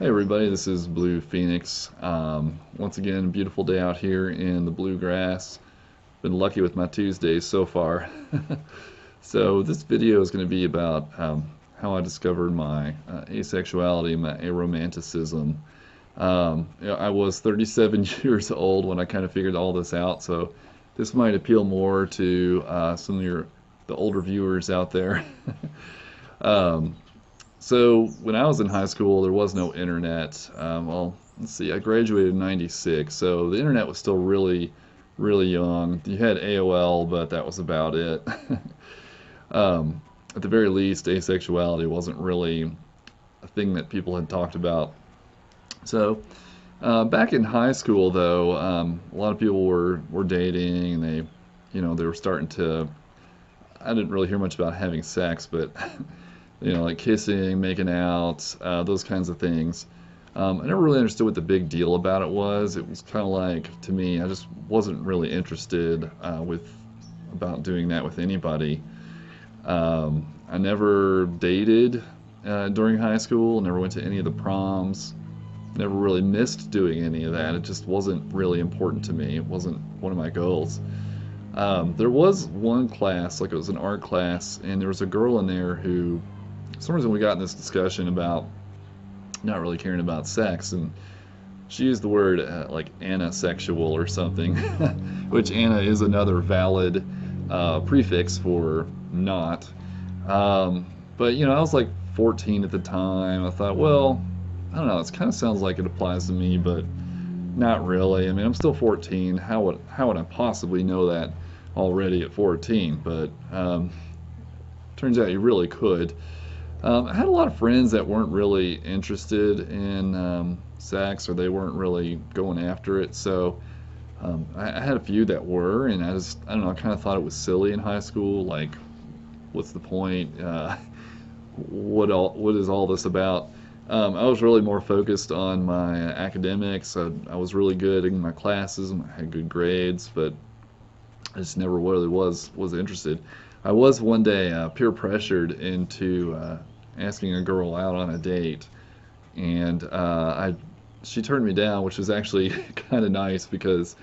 Hey everybody, this is Blue Phoenix. Once again, beautiful day out here in the bluegrass. Been lucky with my Tuesdays so far. So this video is going to be about how I discovered my asexuality, my aromanticism. I was 37 years old when I kind of figured all this out, so this might appeal more to some of the older viewers out there. Um, so when I was in high school, there was no internet. Well, let's see, I graduated in '96, so the internet was still really, really young. You had AOL, but that was about it. um, at the very least, asexuality wasn't really a thing that people had talked about. So back in high school, though, a lot of people were dating, and they were starting to. I didn't really hear much about having sex, but like kissing, making out, those kinds of things. I never really understood what the big deal about it was. It was kind of like, to me, I just wasn't really interested with about doing that with anybody. I never dated during high school, never went to any of the proms, never really missed doing any of that. It just wasn't really important to me. It wasn't one of my goals. There was one class, like it was an art class, and there was a girl in there who, for some reason, we got in this discussion about not really caring about sex, and she used the word like anisexual or something, which ana is another valid prefix for not. But I was like 14 at the time. I thought, well, I don't know. It kind of sounds like it applies to me, but not really. I mean, I'm still 14. How would I possibly know that already at 14? But turns out you really could. I had a lot of friends that weren't really interested in sex, or they weren't really going after it. So I had a few that were, and I don't know, I kind of thought it was silly in high school. Like, what's the point? What is all this about? I was really more focused on my academics. I was really good in my classes, and I had good grades, but I just never really was interested. I was one day peer pressured into asking a girl out on a date, and she turned me down, which was actually kind of nice because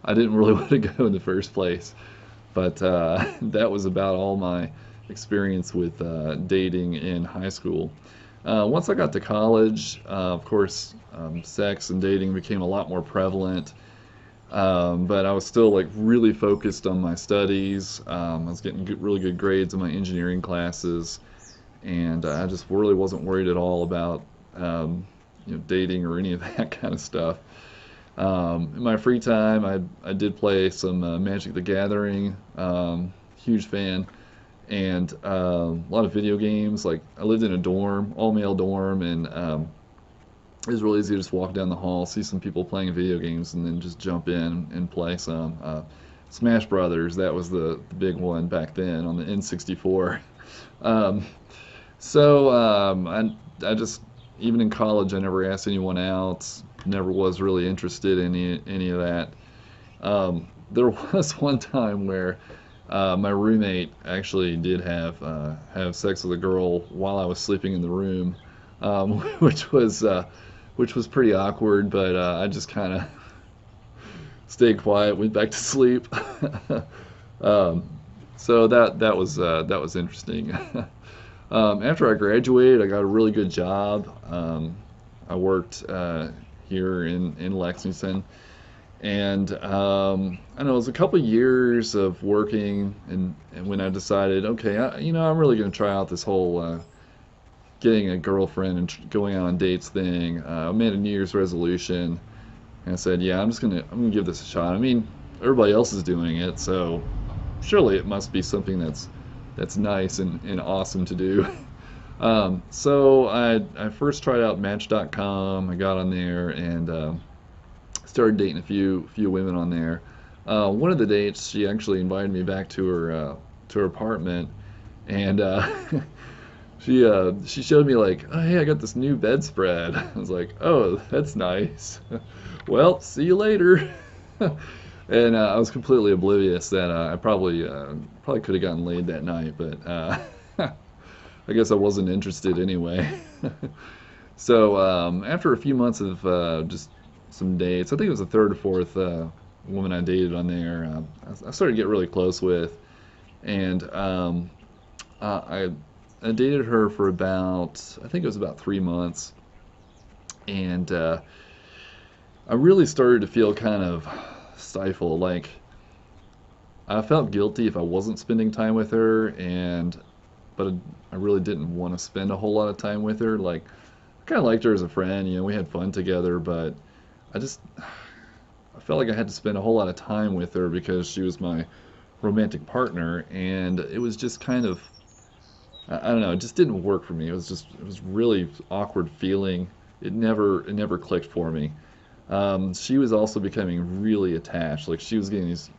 I didn't really want to go in the first place. But that was about all my experience with dating in high school. Once I got to college, of course, sex and dating became a lot more prevalent. But I was still like really focused on my studies. I was getting really good grades in my engineering classes, and I just really wasn't worried at all about dating or any of that kind of stuff. In my free time, I did play some Magic the Gathering. Huge fan, and a lot of video games. Like I lived in a dorm, all male dorm, and it was really easy to just walk down the hall, see some people playing video games, and then just jump in and play some. Smash Brothers, that was the big one back then on the N64. Um, I just, even in college, I never asked anyone out, never was really interested in any of that. There was one time where my roommate actually did have sex with a girl while I was sleeping in the room, which was pretty awkward. But I just kind of stayed quiet, went back to sleep. um, so that was interesting. After I graduated, I got a really good job. I worked here in Lexington, and I don't know, it was a couple years of working, and when I decided, okay, I'm really going to try out this whole getting a girlfriend and going out on dates thing. I made a New Year's resolution, and I said, yeah, I'm gonna give this a shot. I mean, everybody else is doing it, so surely it must be something that's nice and awesome to do. So I first tried out Match.com. I got on there and started dating a few women on there. One of the dates, she actually invited me back to her apartment, and she showed me like, oh, hey, I got this new bedspread. I was like, oh, that's nice. Well, see you later. And I was completely oblivious that I probably could have gotten laid that night, but I guess I wasn't interested anyway. So after a few months of just some dates, I think it was the third or fourth woman I dated on there, I started to get really close with, and I dated her for about, I think it was about 3 months, and I really started to feel kind of stifled. Like I felt guilty if I wasn't spending time with her, and but I really didn't want to spend a whole lot of time with her. Like I kind of liked her as a friend, we had fun together, but I just I felt like I had to spend a whole lot of time with her because she was my romantic partner, and it was just kind of I don't know, it just didn't work for me. It was really awkward feeling. It never clicked for me. She was also becoming really attached. Like she was getting these,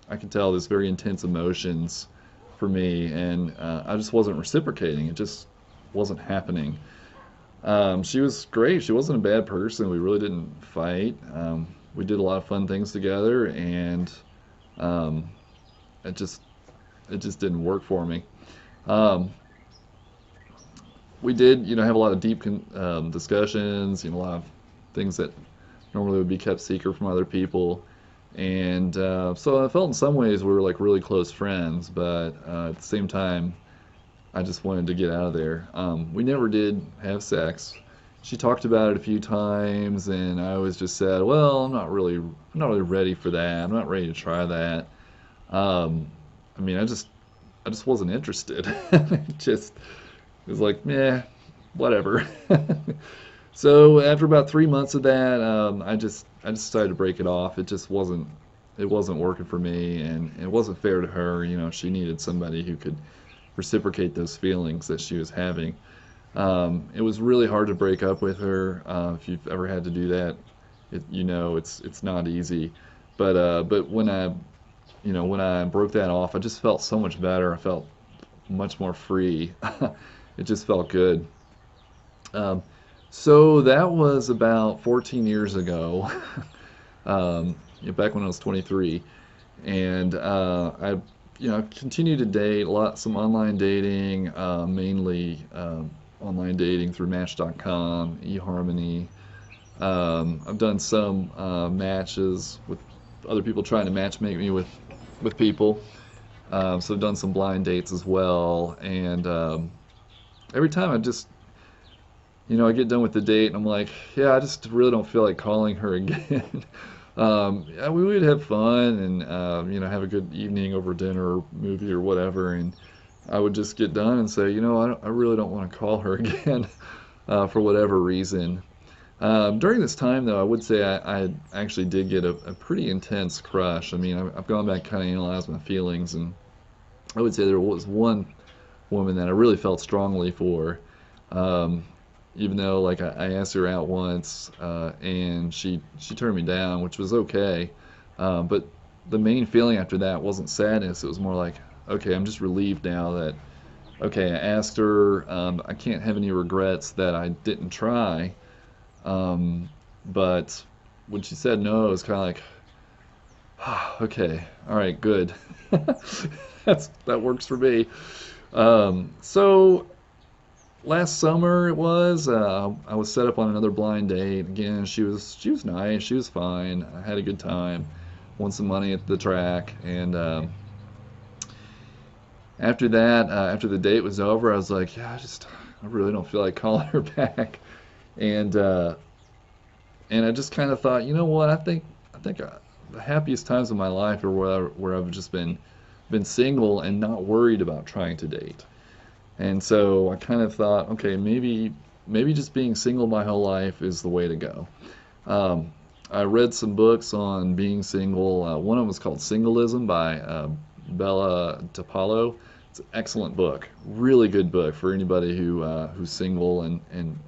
I could tell, this very intense emotions for me, and I just wasn't reciprocating. It just wasn't happening. She was great. She wasn't a bad person. We really didn't fight. We did a lot of fun things together, and um, it just it just didn't work for me. Um, we did, have a lot of deep discussions, a lot of things that normally would be kept secret from other people. And so I felt in some ways we were like really close friends, but at the same time, I just wanted to get out of there. We never did have sex. She talked about it a few times, and I always just said, "Well, I'm not really ready for that. I'm not ready to try that." Um, I mean, I just wasn't interested. It was like, meh, whatever. So after about 3 months of that, I just decided to break it off. It wasn't working for me, and it wasn't fair to her. She needed somebody who could reciprocate those feelings that she was having. It was really hard to break up with her. If you've ever had to do that, it's not easy. But when I broke that off, I just felt so much better. I felt much more free. It just felt good. Um, so that was about 14 years ago, back when I was 23, and I, continued to date some online dating, mainly online dating through Match.com, eHarmony. I've done some matches with other people trying to matchmake me with people. So I've done some blind dates as well, and every time I get done with the date, and I'm like, yeah, I just really don't feel like calling her again. Yeah, we would have fun and have a good evening over dinner or movie or whatever, and I would just get done and say, I really don't want to call her again for whatever reason. During this time, though, I would say I actually did get a pretty intense crush. I mean, I've gone back kind of analyzed my feelings, and I would say there was one woman that I really felt strongly for. Um, Even though like I asked her out once and she turned me down, which was okay. But the main feeling after that wasn't sadness. It was more like, okay, I'm just relieved now that okay, I asked her. I can't have any regrets that I didn't try. But when she said no, it was kind of like, okay, all right, good. That works for me. So last summer it was. I was set up on another blind date. Again, she was nice. She was fine. I had a good time. Won some money at the track, and after that, after the date was over, I was like, yeah, I really don't feel like calling her back, and uh, and I just kind of thought, you know what? I think the happiest times of my life are where I've just been single and not worried about trying to date. And so I kind of thought, okay, maybe just being single my whole life is the way to go. Um, I read some books on being single. One of them was called Singleism by Bella DePaulo. It's an excellent book, really good book for anybody who's single and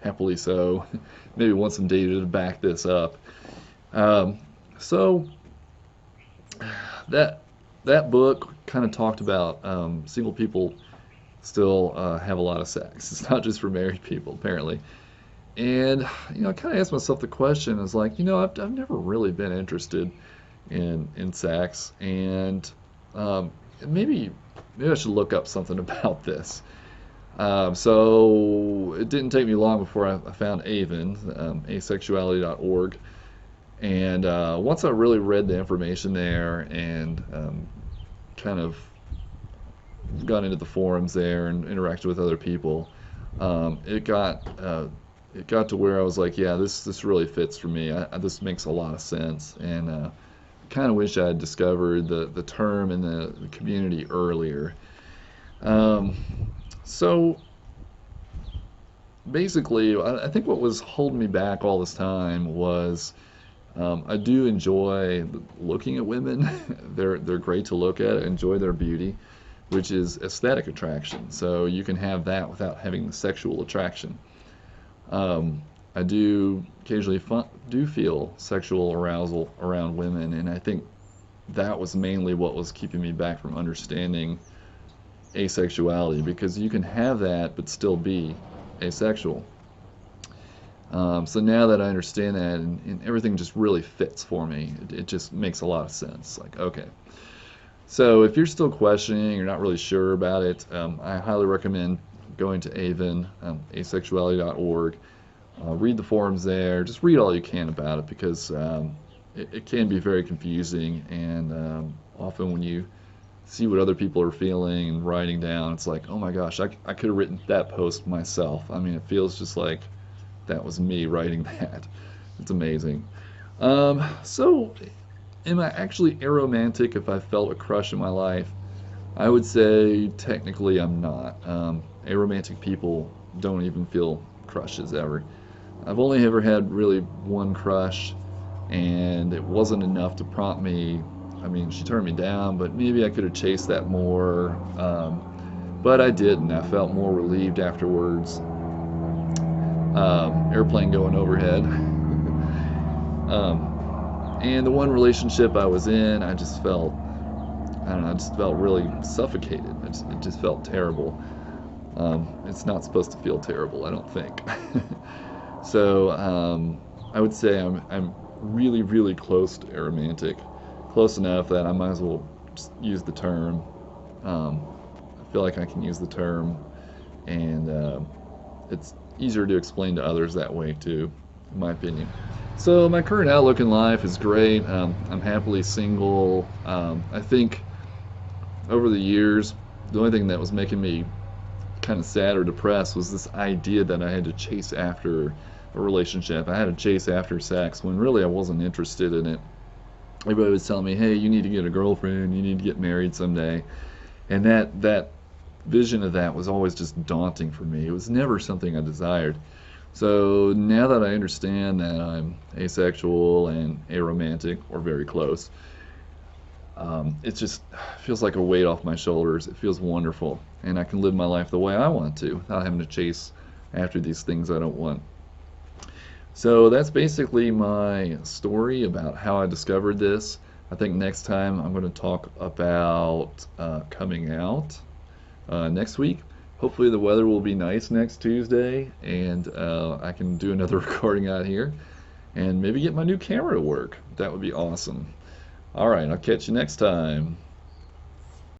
happily so. Maybe wants some data to back this up. Um, so that that book kind of talked about single people still have a lot of sex. It's not just for married people, apparently. And I kind of asked myself the question: is like, I've never really been interested in sex, and maybe I should look up something about this. So it didn't take me long before I found Avon, asexuality.org. And once I really read the information there and kind of got into the forums there and interacted with other people, it got to where I was like, yeah, this really fits for me. This makes a lot of sense, and kind of wish I had discovered the term and the community earlier. Um, so basically, I think what was holding me back all this time was I do enjoy looking at women. They're great to look at. I enjoy their beauty, which is aesthetic attraction. So you can have that without having the sexual attraction. I do occasionally do feel sexual arousal around women, and I think that was mainly what was keeping me back from understanding asexuality, because you can have that but still be asexual. So now that I understand that, and everything just really fits for me, it just makes a lot of sense. Like, okay. So if you're still questioning, you're not really sure about it, I highly recommend going to Avon, asexuality.org. Read the forums there. Just read all you can about it, because it can be very confusing, and often when you see what other people are feeling and writing down, it's like, oh my gosh, I could have written that post myself. I mean, it feels just like that was me writing that. It's amazing. So, am I actually aromantic if I felt a crush in my life? I would say technically I'm not. Aromantic people don't even feel crushes ever. I've only ever had really one crush, and it wasn't enough to prompt me. I mean, she turned me down, but maybe I could have chased that more. But I didn't. I felt more relieved afterwards. Airplane going overhead. And the one relationship I was in, I just felt, I don't know, I just felt really suffocated. It just felt terrible. It's not supposed to feel terrible, I don't think. So I would say I'm really, really close to aromantic. Close enough that I might as well just use the term. I feel like I can use the term, and it's easier to explain to others that way too, in my opinion. So my current outlook in life is great. I'm happily single. I think over the years, the only thing that was making me kind of sad or depressed was this idea that I had to chase after a relationship. I had to chase after sex when really I wasn't interested in it. Everybody was telling me, hey, you need to get a girlfriend, you need to get married someday. And that vision of that was always just daunting for me. It was never something I desired. So now that I understand that I'm asexual and aromantic, or very close, it just feels like a weight off my shoulders. It feels wonderful, and I can live my life the way I want to without having to chase after these things I don't want. So that's basically my story about how I discovered this. I think next time I'm going to talk about coming out next week. Hopefully the weather will be nice next Tuesday, and I can do another recording out here and maybe get my new camera to work. That would be awesome. All right, I'll catch you next time.